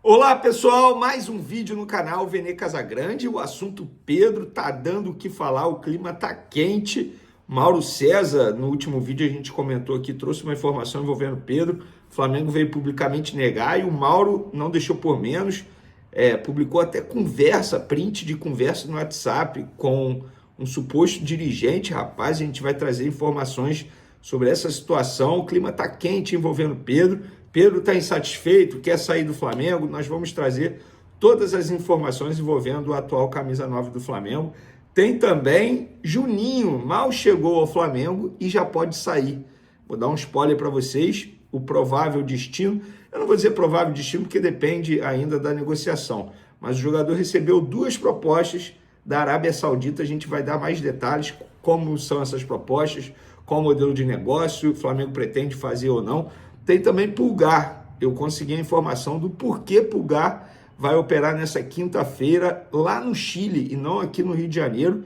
Olá pessoal, mais um vídeo no canal Vene Casagrande. O assunto Pedro tá dando o que falar, o clima tá quente. Mauro César, no último vídeo a gente comentou aqui, trouxe uma informação envolvendo Pedro. O Flamengo veio publicamente negar e o Mauro não deixou por menos. Publicou até print de conversa no WhatsApp com um suposto dirigente. Rapaz, a gente vai trazer informações sobre essa situação. O clima tá quente envolvendo Pedro. Pedro está insatisfeito, quer sair do Flamengo. Nós vamos trazer todas as informações envolvendo o atual camisa 9 do Flamengo. Tem também Juninho, mal chegou ao Flamengo e já pode sair. Vou dar um spoiler para vocês, o provável destino. Eu não vou dizer provável destino porque depende ainda da negociação. Mas o jogador recebeu 2 propostas da Arábia Saudita. A gente vai dar mais detalhes, como são essas propostas, qual o modelo de negócio o Flamengo pretende fazer ou não. Tem também Pulgar. Eu consegui a informação do porquê Pulgar vai operar nessa quinta-feira lá no Chile e não aqui no Rio de Janeiro.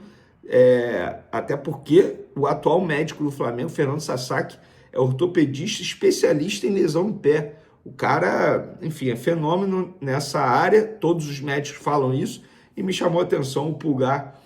Até porque o atual médico do Flamengo, Fernando Sasaki, é ortopedista especialista em lesão no pé. O cara, enfim, é fenômeno nessa área, todos os médicos falam isso, e me chamou a atenção o Pulgar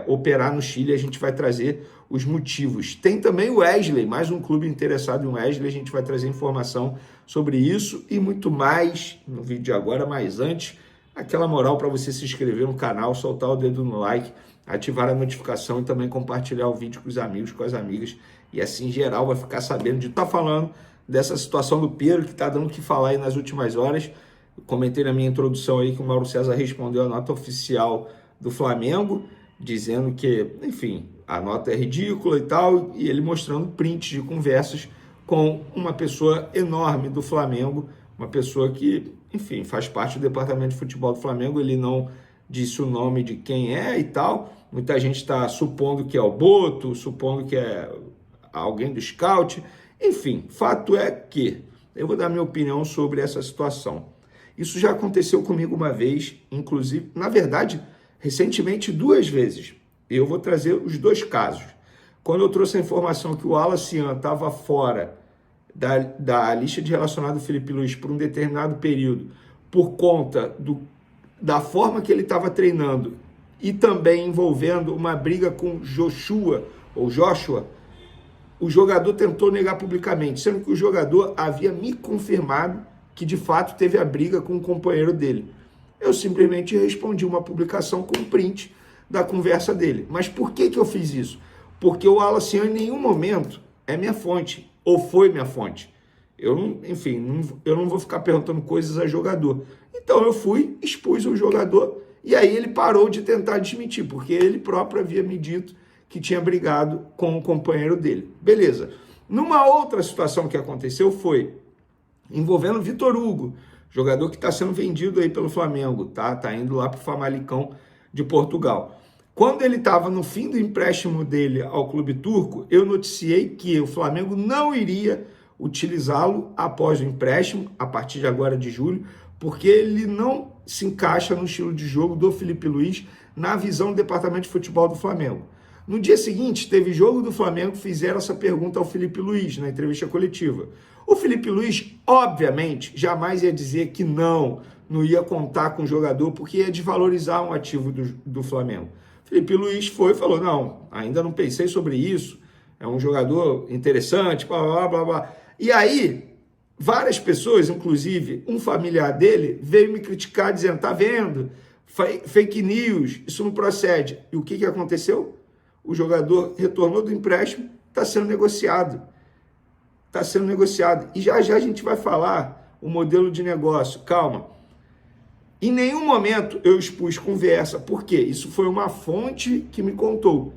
operar no Chile. A gente vai trazer os motivos. Tem também o Wesley, mais um clube interessado em Wesley. A gente vai trazer informação sobre isso e muito mais no vídeo de agora. Mas antes, aquela moral para você se inscrever no canal, soltar o dedo no like, ativar a notificação e também compartilhar o vídeo com os amigos, com as amigas. E assim, em geral, vai ficar sabendo de estar falando dessa situação do Pedro, que está dando o que falar aí nas últimas horas. Eu comentei na minha introdução aí que o Mauro César respondeu a nota oficial do Flamengo, dizendo que, enfim, a nota é ridícula e tal, e ele mostrando prints de conversas com uma pessoa enorme do Flamengo, uma pessoa que, enfim, faz parte do departamento de futebol do Flamengo. Ele não disse o nome de quem é e tal. Muita gente está supondo que é o Boto, supondo que é alguém do scout. Enfim, fato é que eu vou dar minha opinião sobre essa situação. Isso já aconteceu comigo uma vez, inclusive, na verdade, recentemente 2 vezes. Eu vou trazer os 2 casos. Quando eu trouxe a informação que o Wallace estava fora da lista de relacionado do Felipe Luiz por um determinado período, por conta da forma que ele estava treinando e também envolvendo uma briga com Joshua, o jogador tentou negar publicamente, sendo que o jogador havia me confirmado que de fato teve a briga com o companheiro dele. Eu simplesmente respondi uma publicação com print da conversa dele. Mas por que eu fiz isso? Porque o Wallace em nenhum momento é minha fonte, ou foi minha fonte. Eu não vou ficar perguntando coisas a jogador. Então eu fui, expus o jogador, e aí ele parou de tentar desmentir, porque ele próprio havia me dito que tinha brigado com o companheiro dele. Beleza. Numa outra situação que aconteceu foi envolvendo o Vitor Hugo, jogador que está sendo vendido aí pelo Flamengo, tá indo lá para o Famalicão de Portugal. Quando ele estava no fim do empréstimo dele ao clube turco, eu noticiei que o Flamengo não iria utilizá-lo após o empréstimo, a partir de agora de julho, porque ele não se encaixa no estilo de jogo do Felipe Luiz, na visão do departamento de futebol do Flamengo. No dia seguinte, teve jogo do Flamengo, fizeram essa pergunta ao Felipe Luiz, na entrevista coletiva. O Felipe Luiz, obviamente, jamais ia dizer que não ia contar com o jogador, porque ia desvalorizar um ativo do Flamengo. Felipe Luiz foi e falou, não, ainda não pensei sobre isso, é um jogador interessante, blá, blá, blá, blá. E aí, várias pessoas, inclusive um familiar dele, veio me criticar, dizendo, tá vendo, fake news, isso não procede. E o que aconteceu? O jogador retornou do empréstimo, está sendo negociado. Está sendo negociado. E já já a gente vai falar o modelo de negócio. Calma. Em nenhum momento eu expus conversa. Por quê? Isso foi uma fonte que me contou.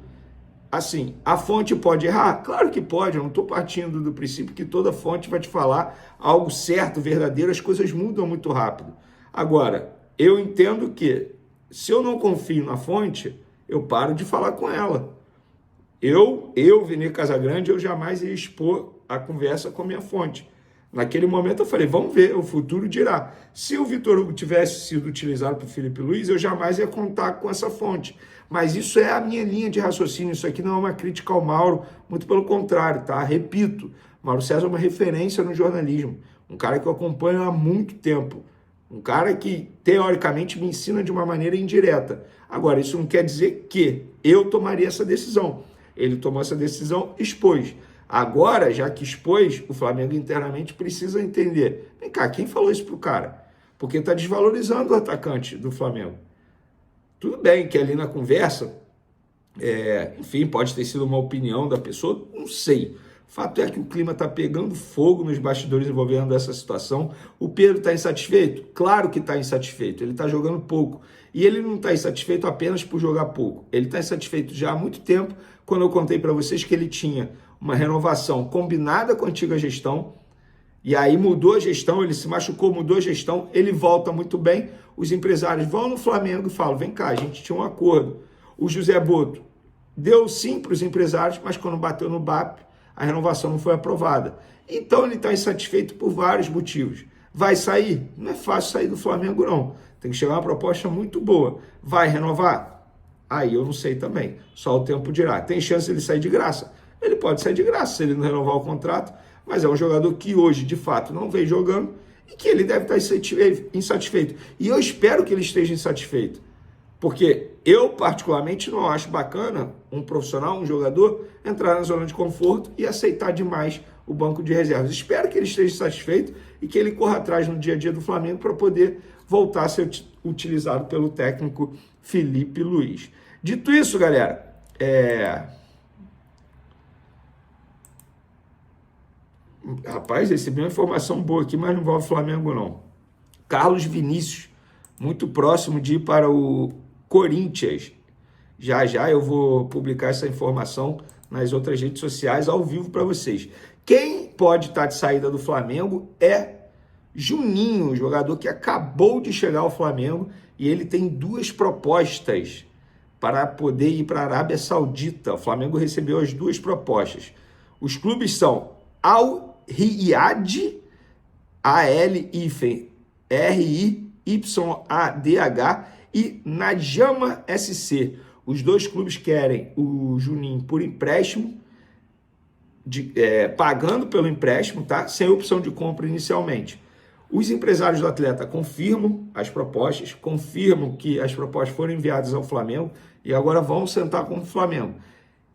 Assim, a fonte pode errar? Claro que pode. Eu não estou partindo do princípio que toda fonte vai te falar algo certo, verdadeiro. As coisas mudam muito rápido. Agora, eu entendo que se eu não confio na fonte, eu paro de falar com ela. Eu, Vene Casagrande, eu jamais ia expor a conversa com a minha fonte. Naquele momento eu falei, vamos ver, o futuro dirá. Se o Vitor Hugo tivesse sido utilizado por Felipe Luiz, eu jamais ia contar com essa fonte. Mas isso é a minha linha de raciocínio, isso aqui não é uma crítica ao Mauro, muito pelo contrário, tá? Repito, Mauro César é uma referência no jornalismo, um cara que eu acompanho há muito tempo. Um cara que, teoricamente, me ensina de uma maneira indireta. Agora, isso não quer dizer que eu tomaria essa decisão. Ele tomou essa decisão, expôs. Agora, já que expôs, o Flamengo internamente precisa entender. Vem cá, quem falou isso pro cara? Porque está desvalorizando o atacante do Flamengo. Tudo bem que ali na conversa, enfim, pode ter sido uma opinião da pessoa, não sei. Fato é que o clima está pegando fogo nos bastidores envolvendo essa situação. O Pedro está insatisfeito? Claro que está insatisfeito. Ele está jogando pouco. E ele não está insatisfeito apenas por jogar pouco. Ele está insatisfeito já há muito tempo, quando eu contei para vocês que ele tinha uma renovação combinada com a antiga gestão, e aí mudou a gestão, ele se machucou, mudou a gestão, ele volta muito bem. Os empresários vão no Flamengo e falam, vem cá, a gente tinha um acordo. O José Boto deu sim para os empresários, mas quando bateu no BAP, a renovação não foi aprovada. Então ele está insatisfeito por vários motivos. Vai sair? Não é fácil sair do Flamengo, não. Tem que chegar uma proposta muito boa. Vai renovar? Aí eu não sei também. Só o tempo dirá. Tem chance de ele sair de graça? Ele pode sair de graça se ele não renovar o contrato, mas é um jogador que hoje, de fato, não vem jogando e que ele deve estar insatisfeito. E eu espero que ele esteja insatisfeito. Porque eu, particularmente, não acho bacana um profissional, um jogador, entrar na zona de conforto e aceitar demais o banco de reservas. Espero que ele esteja satisfeito e que ele corra atrás no dia a dia do Flamengo para poder voltar a ser utilizado pelo técnico Felipe Luiz. Dito isso, galera, rapaz, recebi uma informação boa aqui, mas não envolve o Flamengo, não. Carlos Vinícius, muito próximo de ir para o Corinthians. Já já eu vou publicar essa informação nas outras redes sociais ao vivo para vocês. Quem pode estar de saída do Flamengo é Juninho, jogador que acabou de chegar ao Flamengo, e ele tem 2 propostas para poder ir para a Arábia Saudita. O Flamengo recebeu as 2 propostas. Os clubes são Al Riyadh, RYADH e Najama SC. Os 2 clubes querem o Juninho por empréstimo, pagando pelo empréstimo, tá? Sem opção de compra inicialmente. Os empresários do atleta confirmam as propostas, confirmam que as propostas foram enviadas ao Flamengo e agora vão sentar com o Flamengo.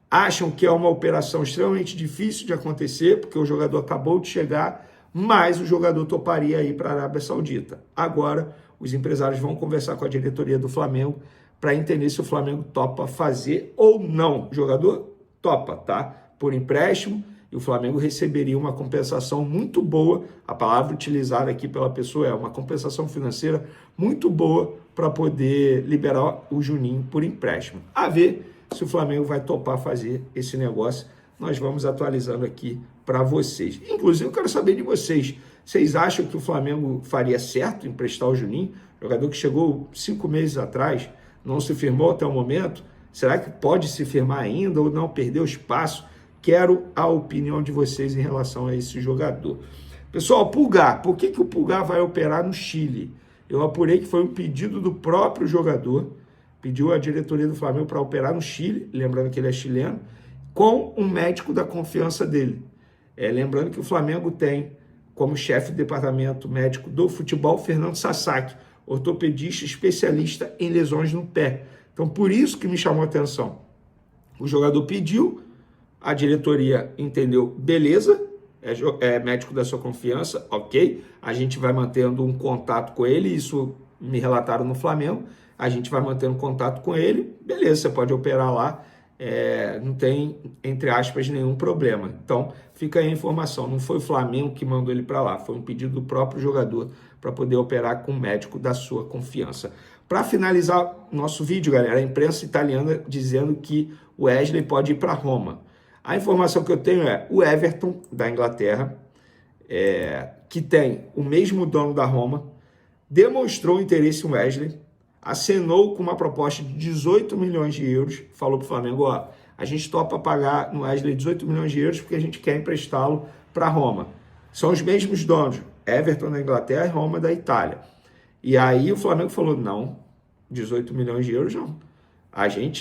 Acham que é uma operação extremamente difícil de acontecer, porque o jogador acabou de chegar, mas o jogador toparia ir para a Arábia Saudita. Agora, os empresários vão conversar com a diretoria do Flamengo para entender se o Flamengo topa fazer ou não. O jogador topa, tá? Por empréstimo, e o Flamengo receberia uma compensação muito boa. A palavra utilizada aqui pela pessoa é uma compensação financeira muito boa para poder liberar o Juninho por empréstimo. A ver se o Flamengo vai topar fazer esse negócio. Nós vamos atualizando aqui para vocês. Inclusive, eu quero saber de vocês. Vocês acham que o Flamengo faria certo em emprestar o Juninho? Jogador que chegou 5 meses atrás, não se firmou até o momento. Será que pode se firmar ainda ou não? Perdeu espaço? Quero a opinião de vocês em relação a esse jogador. Pessoal, Pulgar. Por que o Pulgar vai operar no Chile? Eu apurei que foi um pedido do próprio jogador. Pediu a diretoria do Flamengo para operar no Chile, lembrando que ele é chileno, com um médico da confiança dele. Lembrando que o Flamengo tem como chefe do departamento médico do futebol Fernando Sasaki, ortopedista especialista em lesões no pé. Então, por isso que me chamou a atenção. O jogador pediu, a diretoria entendeu, beleza, é médico da sua confiança, ok, a gente vai mantendo um contato com ele, isso me relataram no Flamengo, a gente vai mantendo contato com ele, beleza, você pode operar lá, não tem, entre aspas, nenhum problema. Então, fica aí a informação, não foi o Flamengo que mandou ele para lá, foi um pedido do próprio jogador para poder operar com um médico da sua confiança. Para finalizar nosso vídeo, galera, a imprensa italiana dizendo que o Wesley pode ir para Roma. A informação que eu tenho é o Everton, da Inglaterra, que tem o mesmo dono da Roma, demonstrou interesse em Wesley, acenou com uma proposta de 18 milhões de euros, falou para o Flamengo, ó, a gente topa pagar no Wesley 18 milhões de euros porque a gente quer emprestá-lo para Roma. São os mesmos donos, Everton da Inglaterra e Roma da Itália. E aí o Flamengo falou, não, 18 milhões de euros não.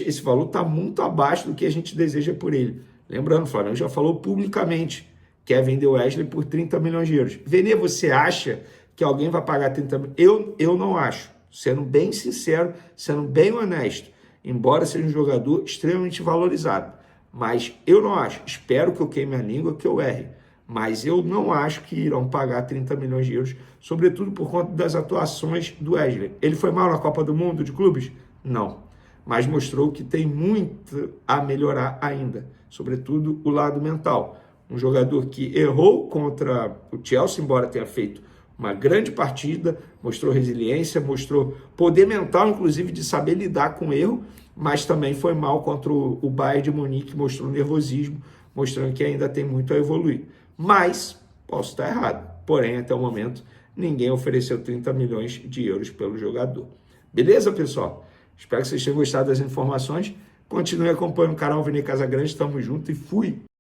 Esse valor está muito abaixo do que a gente deseja por ele. Lembrando, o Flamengo já falou publicamente, quer vender o Wesley por 30 milhões de euros. Vene, você acha que alguém vai pagar 30 milhões. Eu não acho, sendo bem sincero, sendo bem honesto, embora seja um jogador extremamente valorizado. Mas eu não acho, espero que eu queime a língua, que eu erre. Mas eu não acho que irão pagar 30 milhões de euros, sobretudo por conta das atuações do Wesley. Ele foi mal na Copa do Mundo de clubes? Não. Mas mostrou que tem muito a melhorar ainda, sobretudo o lado mental. Um jogador que errou contra o Chelsea, embora tenha feito uma grande partida, mostrou resiliência, mostrou poder mental, inclusive, de saber lidar com o erro, mas também foi mal contra o Bayern de Munique, mostrou nervosismo, mostrando que ainda tem muito a evoluir. Mas, posso estar errado, porém, até o momento, ninguém ofereceu 30 milhões de euros pelo jogador. Beleza, pessoal? Espero que vocês tenham gostado das informações. Continue acompanhando o canal Vene Casagrande, tamo junto e fui!